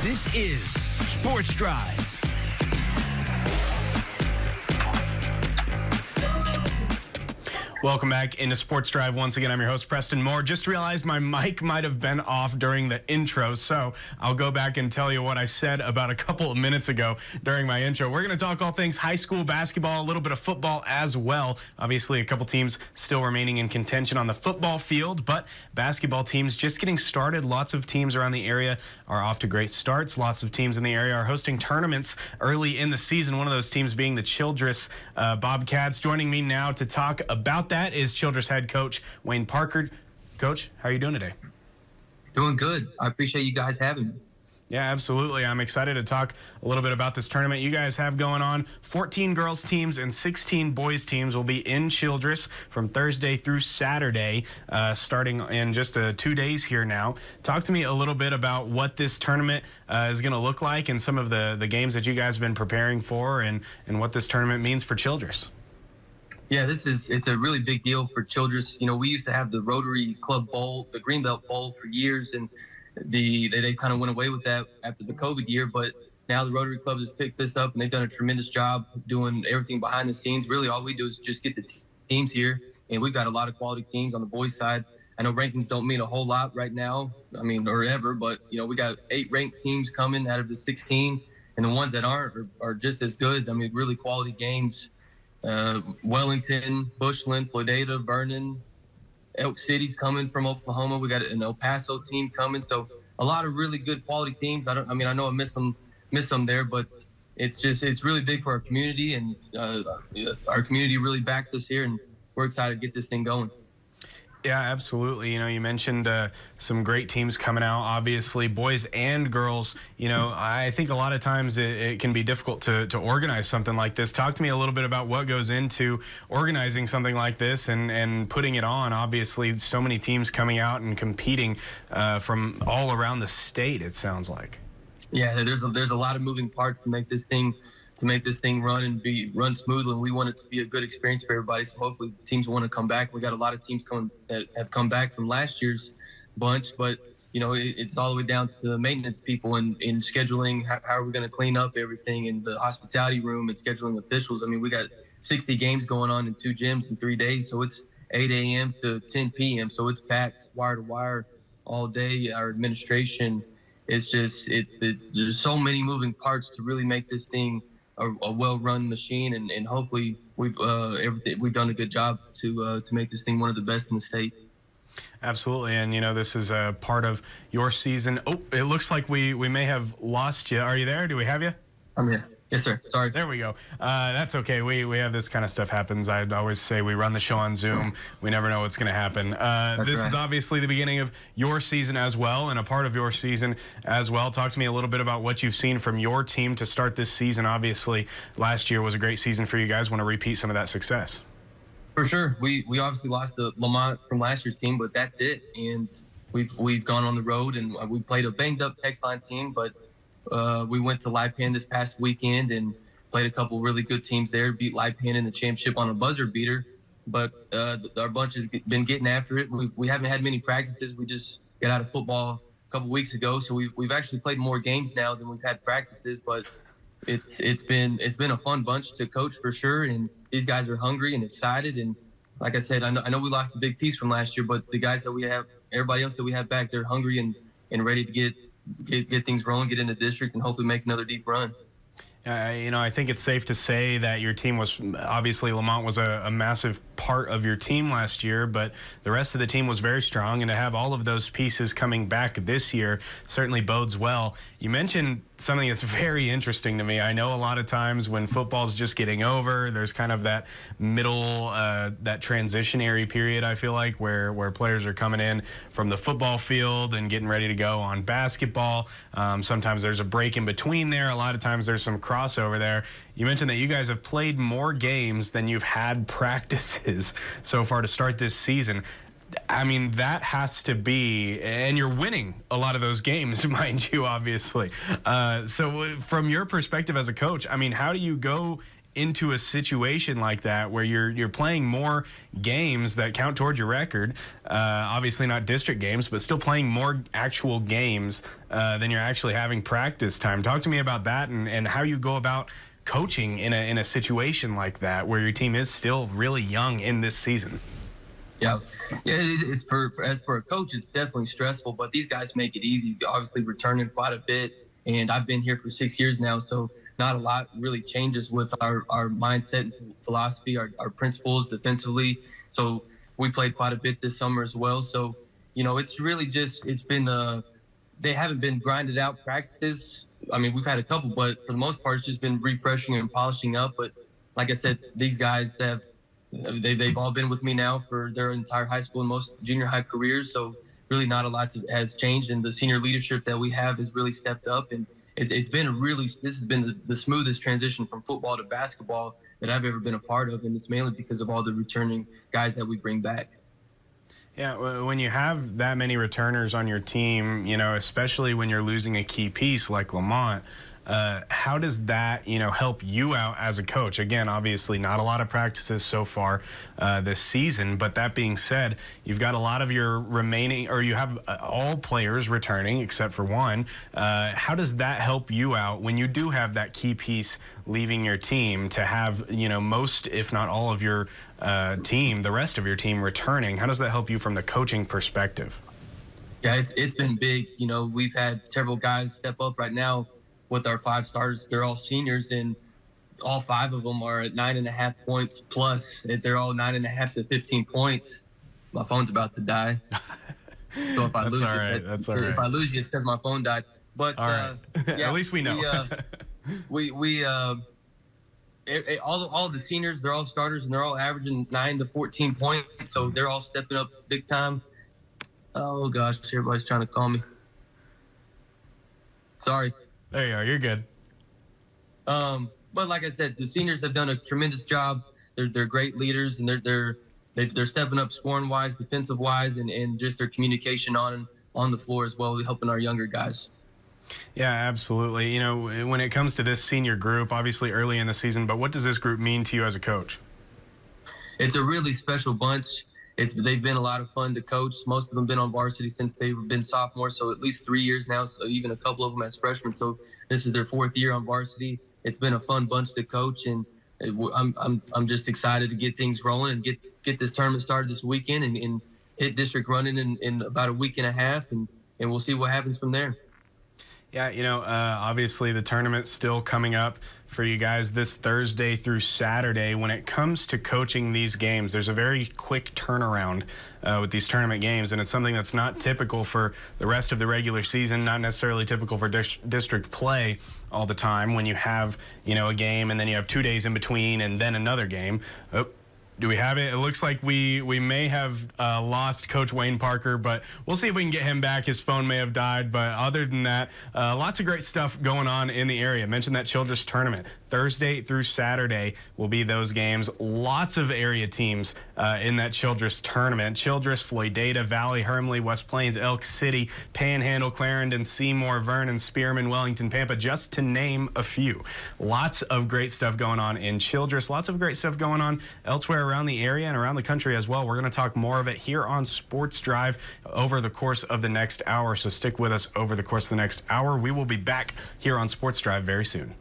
This is Sports Drive. Welcome back into Sports Drive. Once again, I'm your host, Preston Moore. Just realized my mic might have been off during the intro, so I'll go back and tell you what I said about a couple of minutes ago during my intro. We're going to talk all things high school basketball, a little bit of football as well. Obviously, a couple teams still remaining in contention on the football field, but basketball teams just getting started. Lots of teams around the area are off to great starts. Lots of teams in the area are hosting tournaments early in the season, one of those teams being the Childress Bobcats. Joining me now to talk about that is Childress head coach Wayne Parker. Coach, how are you doing today? Doing good. I appreciate you guys having me. Yeah, absolutely. I'm excited to talk a little bit about this tournament you guys have going on. 14 girls teams and 16 boys teams will be in Childress from Thursday through Saturday, starting in just 2 days here now. Talk to me a little bit about what this tournament is going to look like and some of the games that you guys have been preparing for and what this tournament means for Childress. Yeah, it's a really big deal for Childress. You know, we used to have the Rotary Club Bowl, the Greenbelt Bowl for years, and they kind of went away with that after the COVID year. But now the Rotary Club has picked this up, and they've done a tremendous job doing everything behind the scenes. Really, all we do is just get the teams here, and we've got a lot of quality teams on the boys' side. I know rankings don't mean a whole lot right now, or ever, but, you know, we got 8 ranked teams coming out of the 16, and the ones that aren't are just as good. I mean, really quality games. Wellington, Bushland, Floydada, Vernon, Elk City's coming from Oklahoma. We got an El Paso team coming. So a lot of really good quality teams. I know I miss some there, but it's really big for our community, and our community really backs us here, and we're excited to get this thing going. Yeah, absolutely. You know, you mentioned some great teams coming out, obviously, boys and girls. You know, I think a lot of times it can be difficult to organize something like this. Talk to me a little bit about what goes into organizing something like this and putting it on. Obviously, so many teams coming out and competing from all around the state, it sounds like. Yeah, there's a lot of moving parts to make this thing run smoothly, and we want it to be a good experience for everybody. So hopefully teams want to come back. We got a lot of teams that have come back from last year's bunch, but you know, it's all the way down to the maintenance people and in scheduling. How are we going to clean up everything in the hospitality room and scheduling officials? I mean, we got 60 games going on in 2 gyms in 3 days, so it's 8 a.m. to 10 p.m. So it's packed wire to wire all day. Our administration, it's there's so many moving parts to really make this thing a well-run machine, and hopefully we've done a good job to make this thing one of the best in the state. Absolutely, and you know, this is a part of your season. Oh, it looks like we may have lost you. Are you there? Do we have you? I'm here. Yes, sir. Sorry. There we go. That's okay. We have this kind of stuff happens. I'd always say we run the show on Zoom. We never know what's going to happen. This is obviously the beginning of your season as well, and a part of your season as well. Talk to me a little bit about what you've seen from your team to start this season. Obviously, last year was a great season for you guys. Want to repeat some of that success? For sure. We obviously lost to Lamont from last year's team, but that's it. And we've gone on the road, and we played a banged-up Texline team, but we went to Lipan this past weekend and played a couple really good teams there, beat Lipan in the championship on a buzzer beater. But our bunch has been getting after it. We haven't had many practices. We just got out of football a couple weeks ago, so we've actually played more games now than we've had practices. But it's been a fun bunch to coach for sure, and these guys are hungry and excited. And like I said, I know we lost a big piece from last year, but the guys that we have, everybody else that we have back, they're hungry and ready to get things rolling, get into district, and hopefully make another deep run. You know, I think it's safe to say that your team was, obviously Lamont was a massive part of your team last year, but the rest of the team was very strong, and to have all of those pieces coming back this year certainly bodes well. You mentioned something that's very interesting to me. I know a lot of times when football's just getting over, there's kind of that middle, that transitionary period, I feel like, where players are coming in from the football field and getting ready to go on basketball. Sometimes there's a break in between there. A lot of times there's some crossover there. You mentioned that you guys have played more games than you've had practices so far to start this season. I mean, that has to be, and you're winning a lot of those games, mind you, obviously. So from your perspective as a coach, I mean, how do you go into a situation like that where you're playing more games that count towards your record, obviously not district games, but still playing more actual games than you're actually having practice time. Talk to me about that and how you go about coaching in a situation like that where your team is still really young in this season. Yeah, it's as for a coach, it's definitely stressful, but these guys make it easy. Obviously, returning quite a bit, and I've been here for 6 years now, so not a lot really changes with our mindset and philosophy, our principles defensively. So we played quite a bit this summer as well. So, it's really it's been they haven't been grinded out practices. I mean, we've had a couple, but for the most part, it's just been refreshing and polishing up. But like I said, these guys they've all been with me now for their entire high school and most junior high careers. So really not a lot has changed. And the senior leadership that we have has really stepped up. And it's been this has been the smoothest transition from football to basketball that I've ever been a part of. And it's mainly because of all the returning guys that we bring back. Yeah, when you have that many returners on your team, especially when you're losing a key piece like Lamont, how does that, help you out as a coach? Again, obviously not a lot of practices so far this season, but that being said, you've got a lot of your remaining, or you have all players returning except for one. How does that help you out when you do have that key piece leaving your team to have, most, if not all of your team, the rest of your team returning? How does that help you from the coaching perspective? Yeah, it's been big. We've had several guys step up right now. With our 5 starters, they're all seniors, and all 5 of them are at 9.5 points plus. They're all 9.5 to 15 points. My phone's about to die. So if I lose you, if I lose you, it's because my phone died. But all right. Yeah, at least we know. All of the seniors, they're all starters, and they're all averaging 9 to 14 points. So they're all stepping up big time. Oh gosh, everybody's trying to call me. Sorry. There you are. You're good. But like I said, the seniors have done a tremendous job. They're great leaders, and they're stepping up scoring wise, defensive wise, and just their communication on the floor as well, helping our younger guys. Yeah, absolutely. When it comes to this senior group, obviously early in the season, but what does this group mean to you as a coach? It's a really special bunch. They've been a lot of fun to coach. Most of them been on varsity since they've been sophomores, so at least 3 years now, so even a couple of them as freshmen. So this is their 4th year on varsity. It's been a fun bunch to coach, and I'm just excited to get things rolling and get this tournament started this weekend and hit district running in about a week and a half, and we'll see what happens from there. Yeah, obviously the tournament's still coming up for you guys this Thursday through Saturday. When it comes to coaching these games, there's a very quick turnaround with these tournament games, and it's something that's not typical for the rest of the regular season, not necessarily typical for district play all the time when you have, a game and then you have 2 days in between and then another game. Oh, do we have it? It looks like we may have lost Coach Wayne Parker, but we'll see if we can get him back. His phone may have died, but other than that, lots of great stuff going on in the area. I mentioned that Childress tournament. Thursday through Saturday will be those games. Lots of area teams in that Childress tournament. Childress, Floydada, Valley, Hermleigh, West Plains, Elk City, Panhandle, Clarendon, Seymour, Vernon, Spearman, Wellington, Pampa, just to name a few. Lots of great stuff going on in Childress. Lots of great stuff going on elsewhere around the area and around the country as well. We're going to talk more of it here on Sports Drive over the course of the next hour, so stick with us over the course of the next hour. We will be back here on Sports Drive very soon.